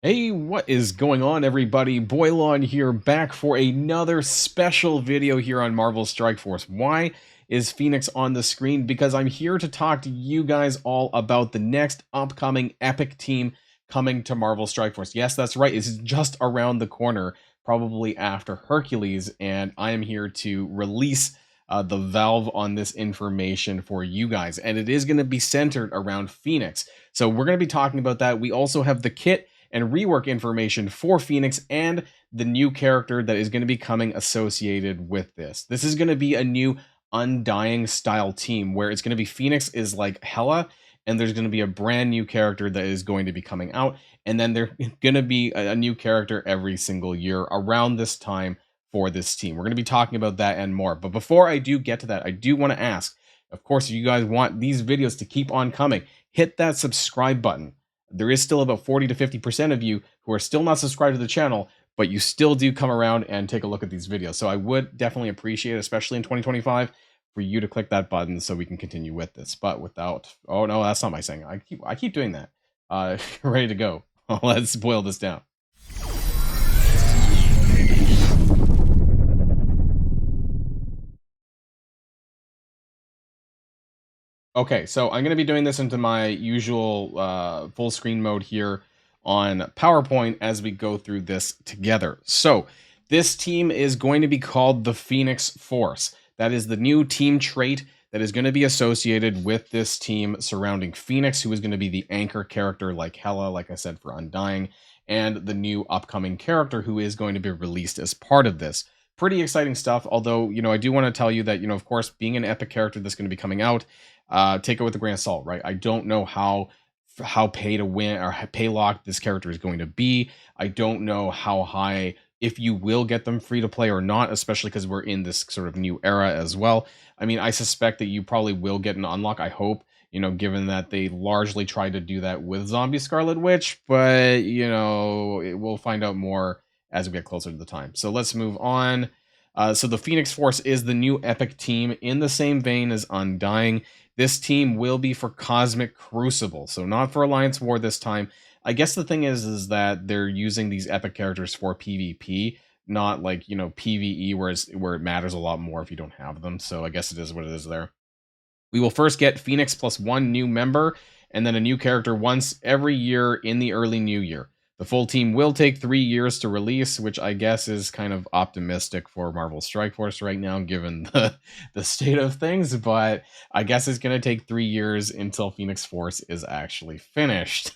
Hey, what is going on, everybody? Boilon here, back for another special video here on Marvel Strike Force. Why is Phoenix on the screen? Because I'm here to talk to you guys all about the next upcoming epic team coming to Marvel Strike Force. Yes, that's right. It's just around the corner, probably after Hercules, and I am here to release the valve on this information for you guys. And it is going to be centered around Phoenix. So we're going to be talking about that. We also have the kit and rework information for Phoenix and the new character that is going to be coming associated with this. This is going to be a new Undying style team where it's going to be Phoenix is like Hela, and there's going to be a brand new character that is going to be coming out, and then there's going to be a new character every single year around this time for this team. We're going to be talking about that and more. But before I do get to that, I do want to ask, of course, if you guys want these videos to keep on coming, hit that subscribe button. There is still about 40 to 50% of you who are still not subscribed to the channel, but you still do come around and take a look at these videos. So I would definitely appreciate it, especially in 2025, for you to click that button so we can continue with this. But without, oh no, that's not my saying. I keep doing that. Ready to go. Let's boil this down. Okay, so I'm going to be doing this into my usual full screen mode here on PowerPoint as we go through this together. So this team is going to be called the Phoenix Force. That is the new team trait that is going to be associated with this team surrounding Phoenix, who is going to be the anchor character like Hela, like I said, for Undying, and the new upcoming character who is going to be released as part of this. Pretty exciting stuff, although, I do want to tell you that, of course, being an epic character that's going to be coming out, take it with a grain of salt, right? I don't know how pay to win or pay locked this character is going to be. I don't know how high, if you will get them free to play or not, especially because we're in this sort of new era as well. I mean, I suspect that you probably will get an unlock, I hope, given that they largely tried to do that with Zombie Scarlet Witch, but, we'll find out more as we get closer to the time. So let's move on. So the Phoenix Force is the new epic team in the same vein as Undying. This team will be for Cosmic Crucible, so not for Alliance War this time. I guess the thing is that they're using these epic characters for PvP, not like, PvE, where it matters a lot more if you don't have them. So I guess it is what it is there. We will first get Phoenix plus one new member, and then a new character once every year in the early new year. The full team will take 3 years to release, which I guess is kind of optimistic for Marvel Strike Force right now, given the state of things, but I guess it's going to take 3 years until Phoenix Force is actually finished.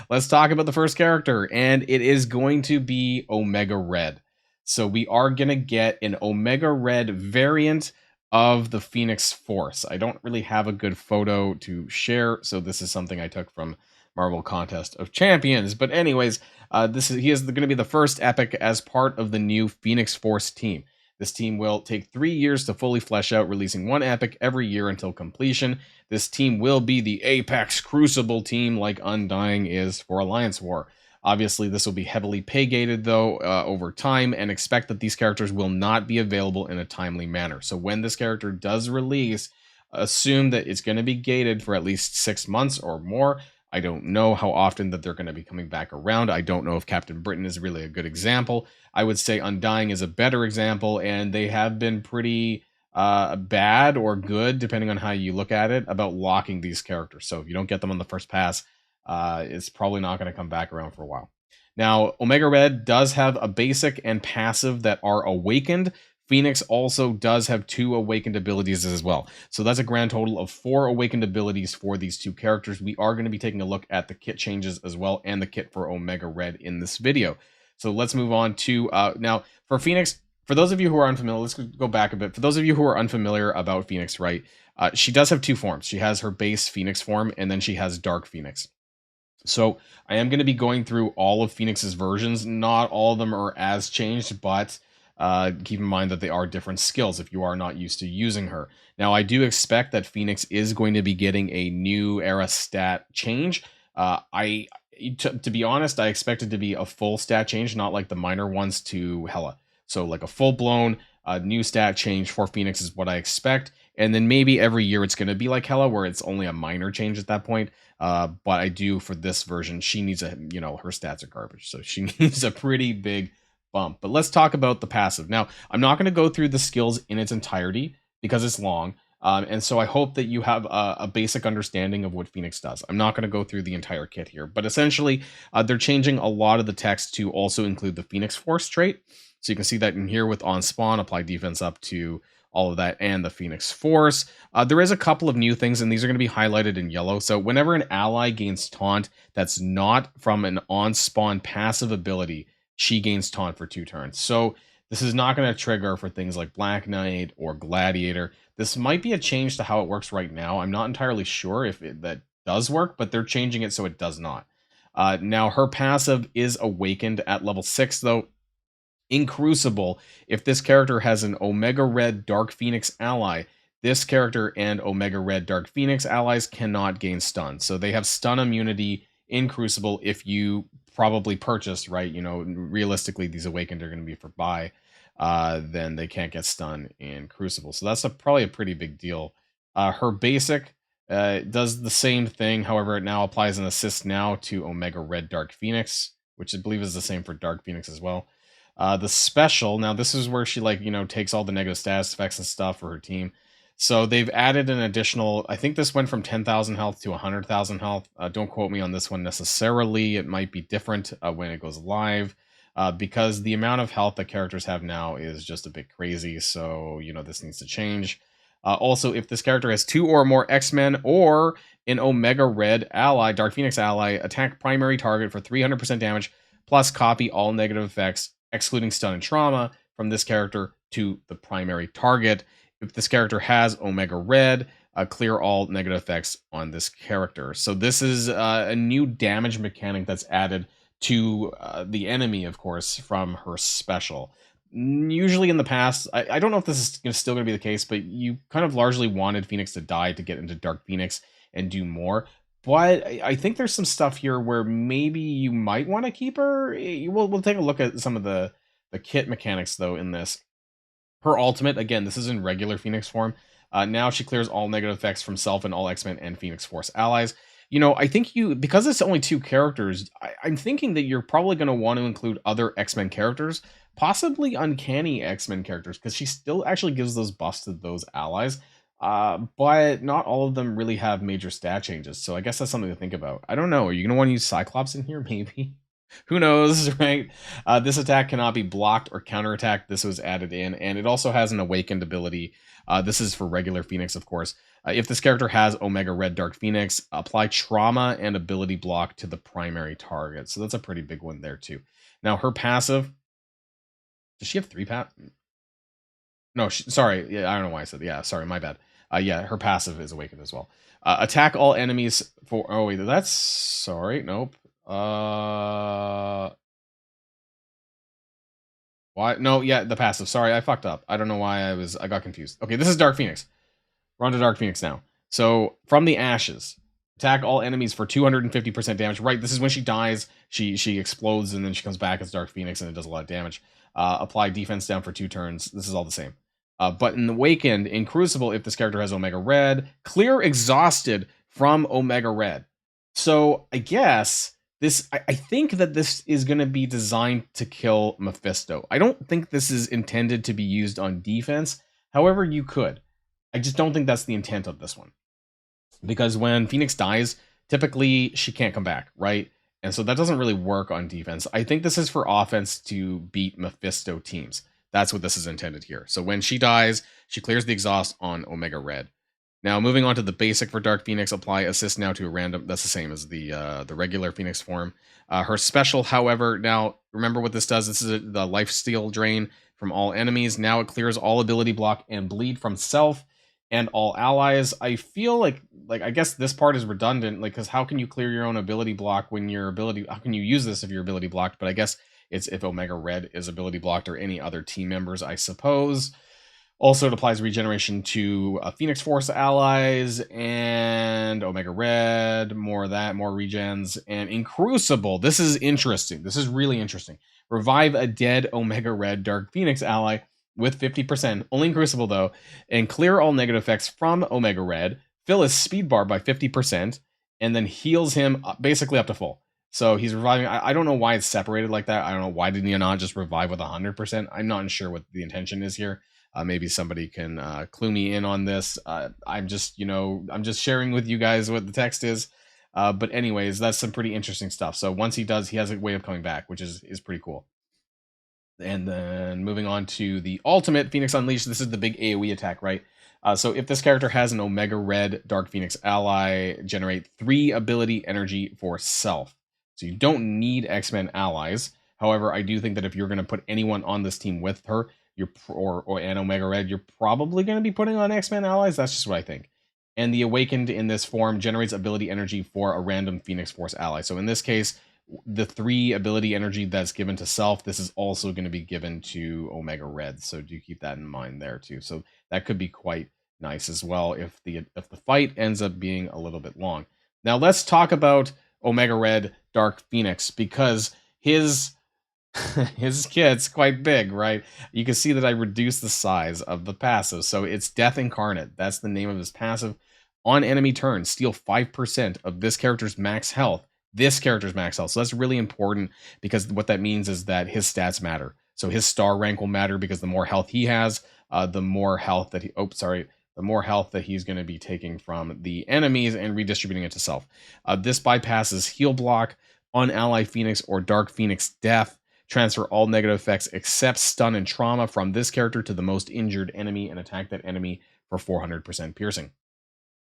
Let's talk about the first character, and it is going to be Omega Red. So we are going to get an Omega Red variant of the Phoenix Force. I don't really have a good photo to share, so this is something I took from Marvel Contest of Champions. But anyways, he is going to be the first epic as part of the new Phoenix Force team. This team will take 3 years to fully flesh out, releasing one epic every year until completion. This team will be the Apex Crucible team like Undying is for Alliance War. Obviously, this will be heavily pay-gated, though, over time, and expect that these characters will not be available in a timely manner. So when this character does release, assume that it's going to be gated for at least 6 months or more. I don't know how often that they're going to be coming back around. I don't know if Captain Britain is really a good example. I would say Undying is a better example, and they have been pretty bad or good, depending on how you look at it, about locking these characters. So if you don't get them on the first pass, it's probably not going to come back around for a while. Now, Omega Red does have a basic and passive that are awakened. Phoenix also does have 2 awakened abilities as well. So that's a grand total of 4 awakened abilities for these 2 characters. We are going to be taking a look at the kit changes as well and the kit for Omega Red in this video. So let's move on to, now, for Phoenix, for those of you who are unfamiliar, let's go back a bit. For those of you who are unfamiliar about Phoenix, right, she does have 2 forms. She has her base Phoenix form, and then she has Dark Phoenix. So I am going to be going through all of Phoenix's versions. Not all of them are as changed, but keep in mind that they are different skills if you are not used to using her. Now, I do expect that Phoenix is going to be getting a new era stat change. To be honest, I expect it to be a full stat change, not like the minor ones to Hela. So like a full-blown new stat change for Phoenix is what I expect. And then maybe every year it's going to be like Hela, where it's only a minor change at that point. But I do for this version, she needs a, her stats are garbage. So she needs a pretty big bump. But let's talk about the passive. Now, I'm not going to go through the skills in its entirety because it's long. And so I hope that you have a basic understanding of what Phoenix does. I'm not going to go through the entire kit here, but essentially they're changing a lot of the text to also include the Phoenix Force trait. So you can see that in here with on spawn, apply defense up to all of that, and the Phoenix Force. There is a couple of new things, and these are going to be highlighted in yellow. So whenever an ally gains taunt that's not from an on spawn passive ability, she gains taunt for 2 turns. So this is not going to trigger for things like Black Knight or Gladiator. This might be a change to how it works right now. I'm not entirely sure if that does work, but they're changing it so it does not. Now, her passive is awakened at level 6, though. In Crucible, if this character has an Omega Red Dark Phoenix ally, this character and Omega Red Dark Phoenix allies cannot gain stun. So they have stun immunity in Crucible if you probably purchased, right? Realistically, these Awakened are going to be for buy. Then they can't get stun in Crucible. So that's probably a pretty big deal. Her basic does the same thing. However, it now applies an assist now to Omega Red Dark Phoenix, which I believe is the same for Dark Phoenix as well. The special, now this is where she takes all the negative status effects and stuff for her team. So they've added an additional, I think this went from 10,000 health to 100,000 health. Don't quote me on this one necessarily. It might be different when it goes live because the amount of health that characters have now is just a bit crazy. So, this needs to change. Also, if this character has 2 or more X-Men or an Omega Red ally, Dark Phoenix ally, attack primary target for 300% damage, plus copy all negative effects, excluding stun and trauma, from this character to the primary target. If this character has Omega Red, clear all negative effects on this character. So this is a new damage mechanic that's added to the enemy, of course, from her special. Usually in the past, I don't know if this is still going to be the case, but you kind of largely wanted Phoenix to die to get into Dark Phoenix and do more. But I think there's some stuff here where maybe you might want to keep her. We'll take a look at some of the kit mechanics, though, in this. Her ultimate, again, this is in regular Phoenix form. Now she clears all negative effects from self and all X-Men and Phoenix Force allies. I think because it's only 2 characters, I'm thinking that you're probably going to want to include other X-Men characters, possibly uncanny X-Men characters, because she still actually gives those buffs to those allies. But not all of them really have major stat changes, so I guess that's something to think about. I don't know. Are you going to want to use Cyclops in here? Maybe. Who knows, right? This attack cannot be blocked or counterattacked. This was added in, and it also has an Awakened ability. This is for regular Phoenix, of course. If this character has Omega Red Dark Phoenix, apply trauma and ability block to the primary target. So that's a pretty big one there, too. Now, her passive... Does she have 3 No, sorry. Yeah, I don't know why I said... Yeah, sorry, my bad. Yeah, her passive is Awakened as well. Attack all enemies for... Oh, wait, that's... Sorry, nope. Why? No, yeah, the passive. Sorry, I fucked up. I don't know why I got confused. Okay, this is Dark Phoenix. We're on to Dark Phoenix now. So, from the ashes, attack all enemies for 250% damage. Right, this is when she dies, she explodes, and then she comes back as Dark Phoenix, and it does a lot of damage. Apply defense down for 2 turns. This is all the same. But in Awakened, in Crucible, if this character has Omega Red, clear exhausted from Omega Red. So, I guess... I think that this is going to be designed to kill Mephisto. I don't think this is intended to be used on defense. However, you could. I just don't think that's the intent of this one. Because when Phoenix dies, typically she can't come back, right? And so that doesn't really work on defense. I think this is for offense to beat Mephisto teams. That's what this is intended here. So when she dies, she clears the exhaust on Omega Red. Now, moving on to the basic for Dark Phoenix, apply assist now to a random. That's the same as the regular Phoenix form. Her special, however, now remember what this does. This is the lifesteal drain from all enemies. Now it clears all ability block and bleed from self and all allies. I feel like I guess this part is redundant, because how can you clear your own ability block when your ability? How can you use this if your ability blocked? But I guess it's if Omega Red is ability blocked or any other team members, I suppose. Also, it applies regeneration to Phoenix Force allies and Omega Red, more of that, more regens. And in Crucible, this is interesting. This is really interesting. Revive a dead Omega Red Dark Phoenix ally. with 50%, only in Crucible though, and clear all negative effects from Omega Red, fill his speed bar by 50%, and then heals him basically up to full. So he's reviving. I don't know why it's separated like that. I don't know why didn't you not just revive with 100%. I'm not sure what the intention is here. Maybe somebody can clue me in on this. I'm just, I'm just sharing with you guys what the text is. But anyways, that's some pretty interesting stuff. So once he does, he has a way of coming back, which is pretty cool. And then moving on to the ultimate Phoenix Unleashed. This is the big AoE attack, right? So if this character has an Omega Red Dark Phoenix ally, generate 3 ability energy for self. So you don't need X-Men allies. However, I do think that if you're going to put anyone on this team with her, or an Omega Red, you're probably going to be putting on X-Men allies. That's just what I think. And the Awakened in this form generates ability energy for a random Phoenix Force ally. So in this case, the 3 ability energy that's given to self, this is also going to be given to Omega Red. So do keep that in mind there too. So that could be quite nice as well if the fight ends up being a little bit long. Now let's talk about Omega Red Dark Phoenix, because his kit's quite big, right? You can see that I reduced the size of the passive. So it's Death Incarnate. That's the name of his passive. On enemy turn, steal 5% of this character's max health. So that's really important, because what that means is that his stats matter. So his star rank will matter, because the more health he has, the more health that he's going to be taking from the enemies and redistributing it to self. This bypasses heal block on ally Phoenix or Dark Phoenix death. Transfer all negative effects except stun and trauma from this character to the most injured enemy and attack that enemy for 400% piercing.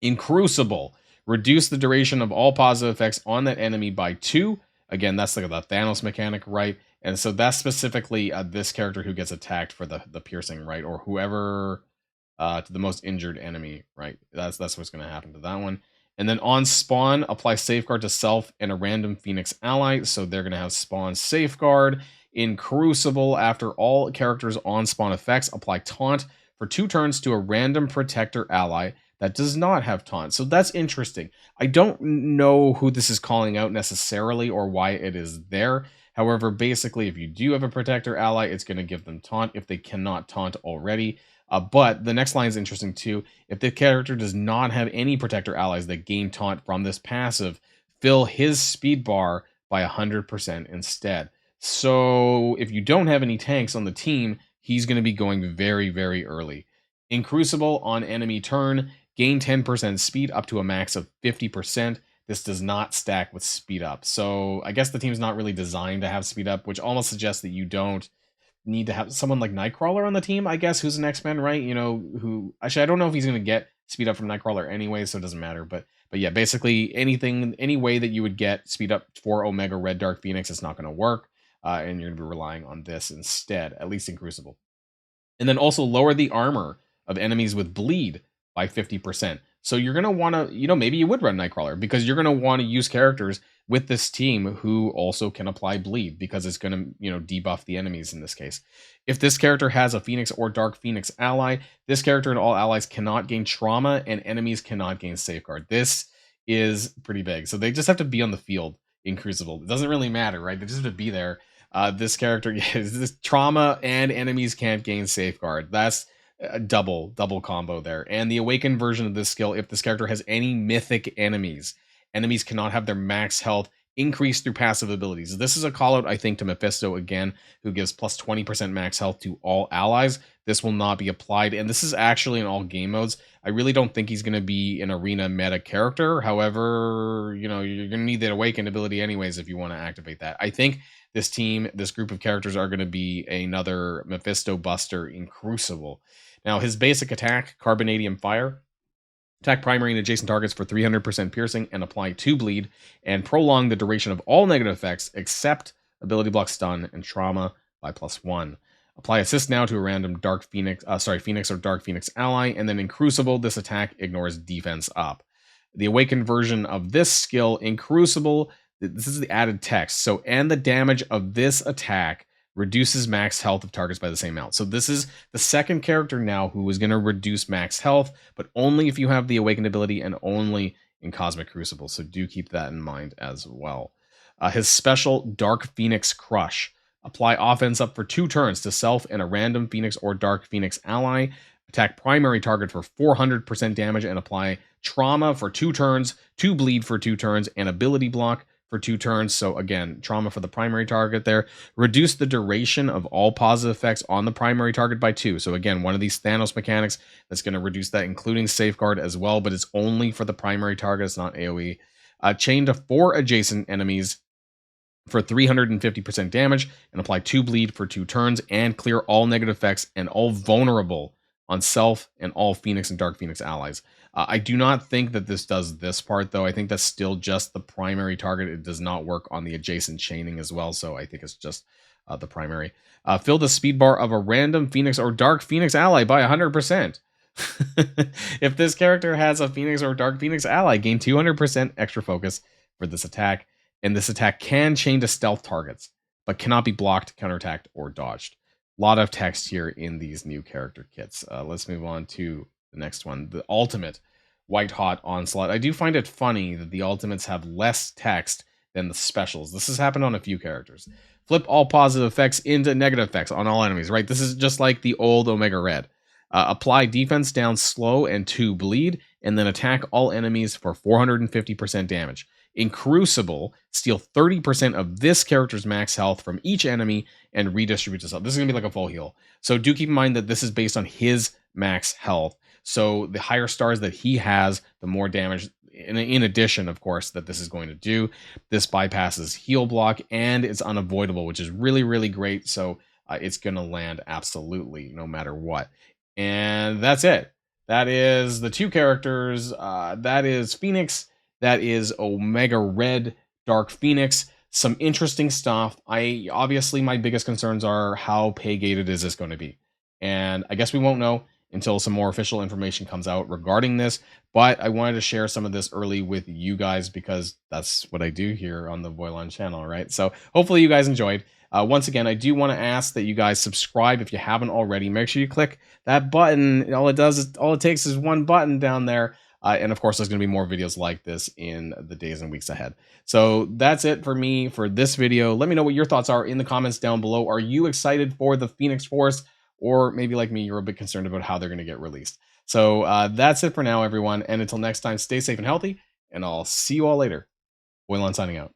In Crucible, reduce the duration of all positive effects on that enemy by 2. Again, that's like the Thanos mechanic, right? And so that's specifically this character who gets attacked for the piercing, right? Or whoever to the most injured enemy, right? That's what's going to happen to that one. And then on spawn, apply Safeguard to self and a random Phoenix ally. So they're going to have spawn Safeguard. In Crucible, after all characters on spawn effects, apply Taunt for 2 turns to a random Protector ally that does not have Taunt. So that's interesting. I don't know who this is calling out necessarily or why it is there. However, basically, if you do have a Protector ally, it's going to give them Taunt if they cannot Taunt already. But the next line is interesting too. If the character does not have any Protector allies that gain Taunt from this passive, fill his speed bar by 100% instead. So if you don't have any tanks on the team, he's going to be going very, very early. In Crucible, on enemy turn, gain 10% speed up to a max of 50%. This does not stack with speed up. So I guess the team's not really designed to have speed up, which almost suggests that you don't need to have someone like Nightcrawler on the team, I guess, who's an X-Men, right? Who actually I don't know if he's going to get speed up from Nightcrawler anyway, so it doesn't matter. But yeah, basically any way that you would get speed up for Omega Red Dark Phoenix, it's not going to work, and you're going to be relying on this instead, at least in Crucible. And then also lower the armor of enemies with bleed by 50%. So you're going to want to, maybe you would run Nightcrawler, because you're going to want to use characters with this team who also can apply bleed, because it's going to, debuff the enemies in this case. If this character has a Phoenix or Dark Phoenix ally, this character and all allies cannot gain trauma and enemies cannot gain safeguard. This is pretty big. So they just have to be on the field in Crucible. It doesn't really matter, right? They just have to be there. This character is this trauma and enemies can't gain safeguard. That's a double combo there. And the awakened version of this skill, if this character has any mythic enemies cannot have their max health increase through passive abilities. This is a call out, I think, to Mephisto again, who gives plus 20% max health to all allies. This will not be applied, and this is actually in all game modes. I really don't think he's going to be an arena meta character. However, you're going to need that awakened ability anyways if you want to activate that. I think this group of characters are going to be another Mephisto buster in Crucible. Now, his basic attack, Carbonadium Fire. Attack primary and adjacent targets for 300% piercing and apply 2 bleed, and prolong the duration of all negative effects except ability block stun and trauma by +1. Apply assist now to a random Phoenix or Dark Phoenix ally, and then in Crucible, this attack ignores defense up. The awakened version of this skill in Crucible, this is the added text. So, and the damage of this attack reduces max health of targets by the same amount. So this is the second character now who is going to reduce max health, but only if you have the awakened ability and only in Cosmic Crucible. So do keep that in mind as well. His special Dark Phoenix Crush. Apply offense up for 2 turns to self and a random Phoenix or Dark Phoenix ally. Attack primary target for 400% damage and apply trauma for 2 turns, 2 bleed for 2 turns, and ability block for 2 turns. So again, trauma for the primary target there. Reduce the duration of all positive effects on the primary target by 2. So again, one of these Thanos mechanics that's going to reduce that, including safeguard as well, but it's only for the primary target. It's not AoE. Chain to 4 adjacent enemies for 350% damage and apply 2 bleed for 2 turns and clear all negative effects and all vulnerable on self and all Phoenix and Dark Phoenix allies. I do not think that this does this part, though. I think that's still just the primary target. It does not work on the adjacent chaining as well, so I think it's just the primary. Fill the speed bar of a random Phoenix or Dark Phoenix ally by 100%. If this character has a Phoenix or Dark Phoenix ally, gain 200% extra focus for this attack. And this attack can chain to stealth targets, but cannot be blocked, counterattacked, or dodged. A lot of text here in these new character kits. Let's move on to the next one, the Ultimate White Hot Onslaught. I do find it funny that the Ultimates have less text than the specials. This has happened on a few characters. Flip all positive effects into negative effects on all enemies, right? This is just like the old Omega Red. Apply defense down slow and 2 bleed, and then attack all enemies for 450% damage. In Crucible, steal 30% of this character's max health from each enemy and redistribute this health. This is going to be like a full heal. So do keep in mind that this is based on his max health. So the higher stars that he has, the more damage, in addition, of course, that this is going to do. This bypasses heal block, and it's unavoidable, which is really, really great. So it's going to land absolutely no matter what. And that's it. That is the 2 characters. That is Phoenix. That is Omega Red Dark Phoenix. Some interesting stuff. Obviously, my biggest concerns are how pay gated is this going to be? And I guess we won't know until some more official information comes out regarding this. But I wanted to share some of this early with you guys because that's what I do here on the Boilon channel, right? So hopefully you guys enjoyed. Once again, I do want to ask that you guys subscribe if you haven't already. Make sure you click that button. All it takes is one button down there. And of course, there's going to be more videos like this in the days and weeks ahead. So that's it for me for this video. Let me know what your thoughts are in the comments down below. Are you excited for the Phoenix Force? Or maybe like me, you're a bit concerned about how they're going to get released. So that's it for now, everyone. And until next time, stay safe and healthy. And I'll see you all later. Boilon signing out.